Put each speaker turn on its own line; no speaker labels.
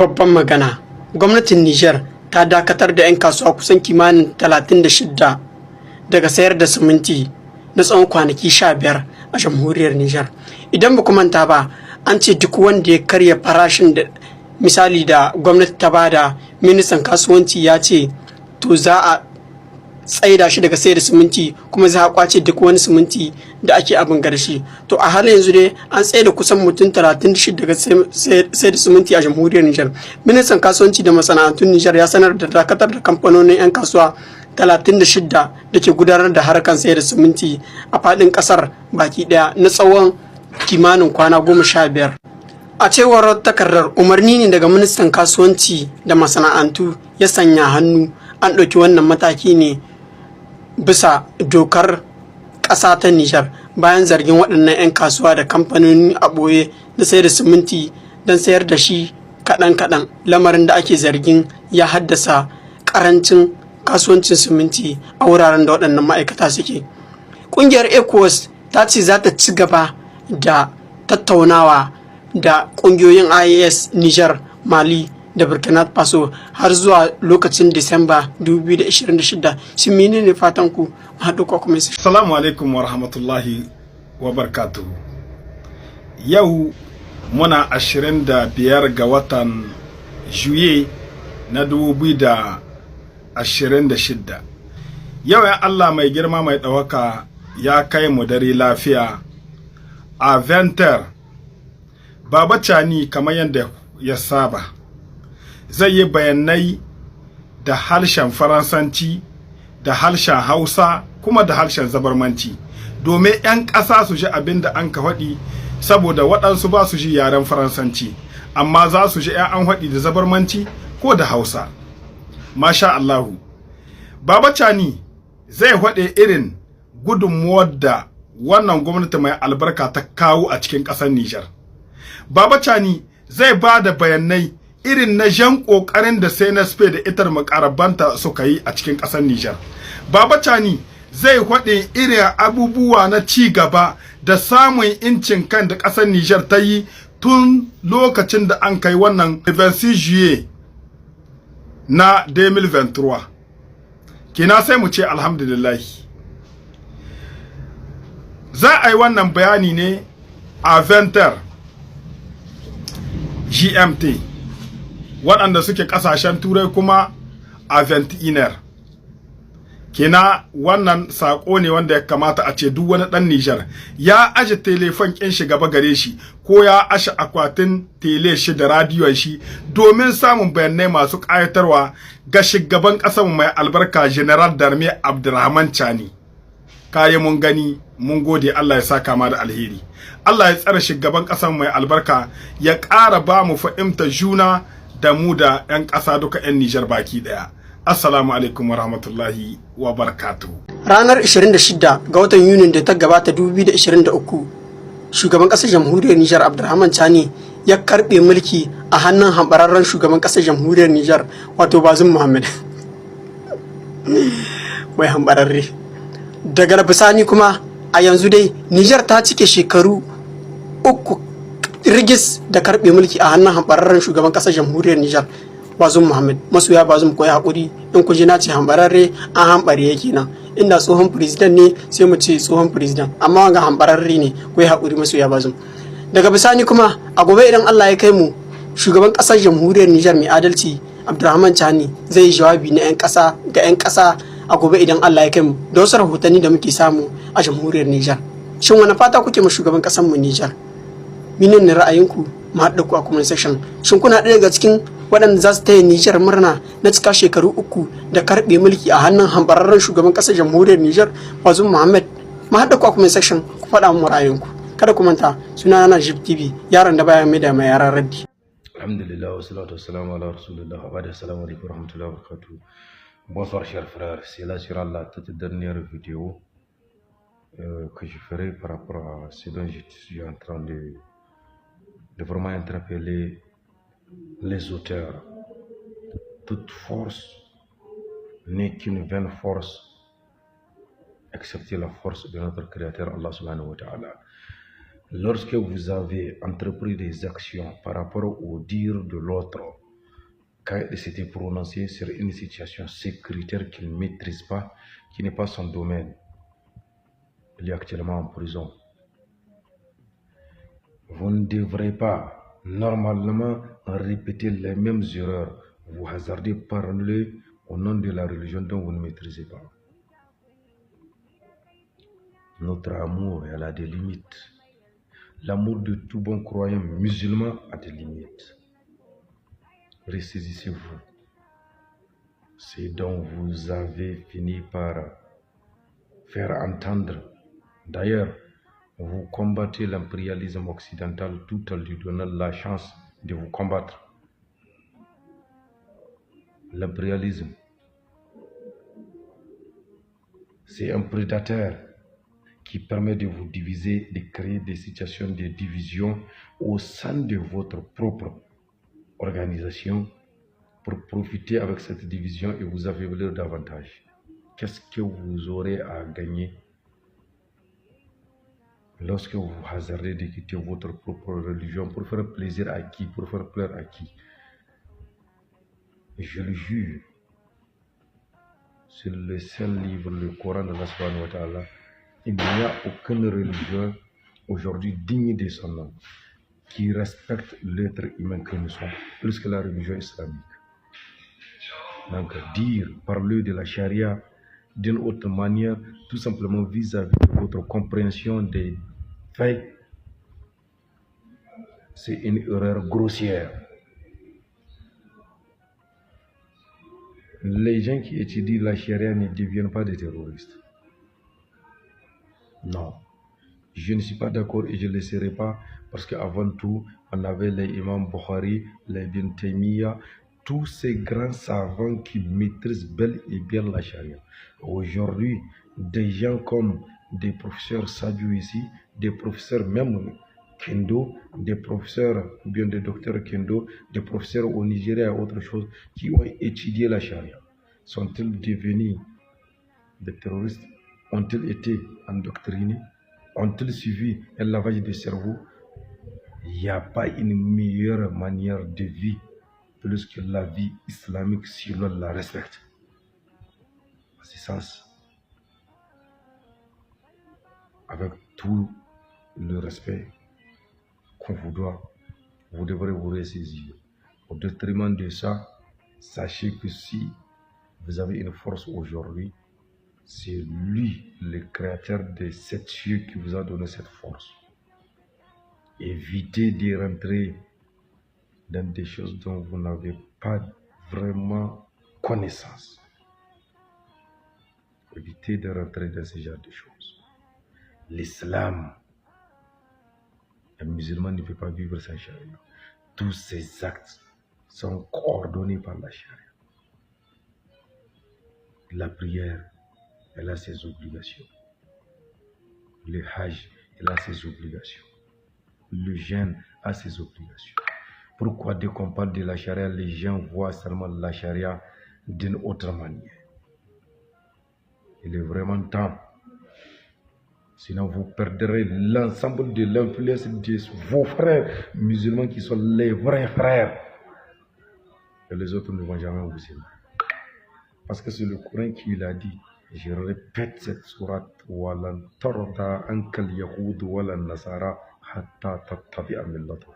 Babban magana, gwamnatin Nijar ta dakatar da 'yan kasuwa kusan kimanin 36 daga sayar da siminti na tsawon kwanaki 15 a jamhuriyar Nijar. Idan ba ku manta ba, an ce duk wanda ya karya farashin da misali da gwamnati ta bada, ministan kasuwanci ya ce to za a tsaida shi daga sayar da siminti, kuma za a kwace duk wani siminti da ake abin garshi. To a halin yanzu dai an tsaida kusan mutum 36 daga sayar da siminti a jamhuriyar Nijar. Ministan kasuwanci da masana'antun Nijar ya sanar da dakatar da kamfanonin 'yan kasuwa 36 da ke gudanar da harkar sayar da siminti a faɗin ƙasar baki ɗaya na tsawon kimanin kwana 15. A cewar takardar, umarni ne daga ministan kasuwanci da masana'antu ya sanya hannu. An ɗauki wannan mataki ne bisa dokar ƙasa ta Nijar bayan zargin waɗannan 'yan kasuwa da kamfanoni a ɓoye da sayar da siminti don sayar da shi kaɗan-kaɗan, lamarin da ake zargin ya haddasa ƙarancin kasuwancin siminti a wuraren da waɗannan ma'aikata suke. Ƙungiyar ECOWAS ta ce za ta ci gaba da tattaunawa da ƙungiyoyin IAS, Nijar, Mali da Burkina Faso har zuwa lokacin Disamba 2026. Shin menene fatan ku? Haɗu ko kuma sai.
Assalamu alaikum wa rahmatullahi wa barakatuhu. Yau muna 25 ga watan Juye na 2026. Yau ya Allah mai girma mai ɗaukaka ya kai mu dare lafiya a Venter. Baba Chani kamar yadda ya saba zai yi bayanai da harshen Faransanci, da harshen Hausa, kuma da harshen Zabarmanci, domin 'yan ƙasa su ji abin da an ka faɗi, saboda waɗansu ba su ji yaren Faransanci amma za su ji 'yan an faɗi da Zabarmanci ko da Hausa. Masha Allahu. Baba Chani zai faɗi irin gudunmuwar da wannan gwamnati mai albarka ta kawo a cikin ƙasar Nijar. Baba Chani zai ba da bayanai irin na jan ƙoƙarin da CNSP da itar makarabanta suka yi a cikin ƙasar Nijar. Baba Chani zai faɗi irin abubuwa na ci gaba da samun incin kan da ƙasar Nijar ta yi tun lokacin da an kai wannan 26 juye na 2023. Kina sai mu ce alhamdulillah. Za a yi wannan bayani ne a Venter GMT, waɗanda suke ƙasashen turai kuma a 21. Kina wannan saƙo ne wanda ya kamata a ce duk wani ɗan Nijar ya aje telefon ƙin shi gaba gare shi, ko ya ashe akwatin tele shi da radiyon shi, domin samun bayanai masu ƙayatarwa ga shugaban ƙasar mai albarka General Darme Abdurrahman Chani. Kayi mun gani, mun gode, Allah ya saka ma da alheri. Allah ya tsare shugaban ƙasar mai albarka, ya ƙara ba mu fahimta juna da mu da 'yan ƙasa duka 'yan Nijar baki ɗaya. Assalamu alaikum wa rahmatullahi wa barakatuhu.
Ranar 26 ga watan Yunin da ta gabata 2023, shugaban ƙasar jamhuriyar Nijar Abdurrahman Chani ya karɓe mulki a hannun hambararren shugaban ƙasar jamhuriyar Nijar, wato Bazoum Mohamed. Wai hambararre. Daga bisani kuma a yanzu dai Nijar ta cike shekaru 3 rigis da karɓe mulki a hannun hambararren shugaban ƙasar jamhuriyar Nijar Bazoum Mohamed. Masoya Bazoum koyi haƙuri, in ku ji na ce hambararre, an hambare yake nan. Inda tsohon president ne sai mu ce tsohon president, amma wanga hambararre ne, koyi haƙuri masoya Bazoum. Daga bisani kuma a gobe idan Allah ya kai mu, shugaban ƙasar jamhuriyar Nijar mai adalci Abdurrahman Chani zai yi jawabi na 'yan ƙasa ga 'yan ƙasa a gobe idan Allah ya kai mu, da wasu rahotanni da muke samu a jamhuriyar Nijar. Shin wani fata kuke ma shugaban ƙasar mu Nijar? Menene ra'ayinku? Mu haɗa ku a comment section. Shin kuna ɗaya daga cikin waɗanda za su taya Nijar murna na cika shekaru 3 da karɓe mulki a hannun hambararren shugaban ƙasar jamhuriyar Nijar Bazoum Mohamed? Mu haɗa ku a comment section, ku faɗa mu ra'ayinku. Kada ku manta, suna na Jib TV, yaron da baya mai da mai yaran raddi.
Alhamdulillah, wassalatu wassalamu ala rasulillah, wa ba'da, assalamu alaikum wa rahmatullahi wa barakatuh. Bonsoir chers frères, c'est là sur la toute dernière vidéo que je ferai par rapport à ce dont je suis en train de vraiment interpeller les auteurs. Toute force n'est qu'une vaine force, excepté la force de notre Créateur Allah subhanahu wa ta'ala. Lorsque vous avez entrepris des actions par rapport au dire de l'autre, quand il s'était prononcé sur une situation sécuritaire qu'il ne maîtrise pas, qui n'est pas son domaine. Il est actuellement en prison. Vous ne devrez pas normalement répéter les mêmes erreurs. Vous hasardez parler au nom de la religion dont vous ne maîtrisez pas. Notre amour, elle a des limites. L'amour de tout bon croyant musulman a des limites. Ressaisissez-vous. C'est dont vous avez fini par faire entendre. D'ailleurs, vous combattez l'impérialisme occidental tout en lui donnant la chance de vous combattre. L'impérialisme, c'est un prédateur qui permet de vous diviser, de créer des situations de division au sein de votre propre organisation pour profiter avec cette division et vous affaiblir davantage. Qu'est-ce que vous aurez à gagner lorsque vous hasardez de quitter votre propre religion pour faire plaisir à qui, pour faire plaire à qui? Je le jure, sur le seul livre, le Coran de Allah subhanahu wa ta'ala, il n'y a aucune religion aujourd'hui digne de son nom qui respecte l'être humain que nous sommes, plus que la religion islamique. Donc parler de la charia d'une autre manière, tout simplement vis-à-vis de votre compréhension des faits, c'est une erreur grossière. Les gens qui étudient la charia ne deviennent pas des terroristes. Non, je ne suis pas d'accord et je ne le serai pas parce qu'avant tout, on avait les imams Bukhari, les Ibn Taymiyyah, tous ces grands savants qui maîtrisent bel et bien la charia. Aujourd'hui, des gens comme des professeurs Sadio ici, des professeurs même Kendo, des professeurs ou bien des docteurs Kendo, des professeurs au Nigeria et autre chose qui ont étudié la charia. Sont-ils devenus des terroristes? Ont-ils été endoctrinés? Ont-ils suivi un lavage de cerveau? Il n'y a pas une meilleure manière de vie plus que la vie islamique si l'on la respecte. C'est ça. Avec tout le respect qu'on vous doit, vous devrez vous ressaisir. Au détriment de ça, sachez que si vous avez une force aujourd'hui, c'est lui, le créateur de cette cieux, qui vous a donné cette force. Évitez de rentrer dans des choses dont vous n'avez pas vraiment connaissance. Évitez de rentrer dans ce genre de choses. L'islam, un musulman ne peut pas vivre sans charia. Tous ses actes sont coordonnés par la charia. La prière, elle a ses obligations. Le hajj, elle a ses obligations. Le jeûne a ses obligations. Pourquoi dès qu'on parle de la charia, les gens voient seulement la charia d'une autre manière? Il est vraiment temps. Sinon, vous perdrez l'ensemble de l'influence de vos frères musulmans qui sont les vrais frères. Et les autres ne vont jamais vous aimer. Parce que c'est le Coran qui l'a dit. Je répète cette sourate. وَلَنْ تَرْضَى عَنْكَ الْيَهُودُ وَلَا النَّصَارَى حَتَّى تَتَّبِعَ مِلَّتَهُمْ.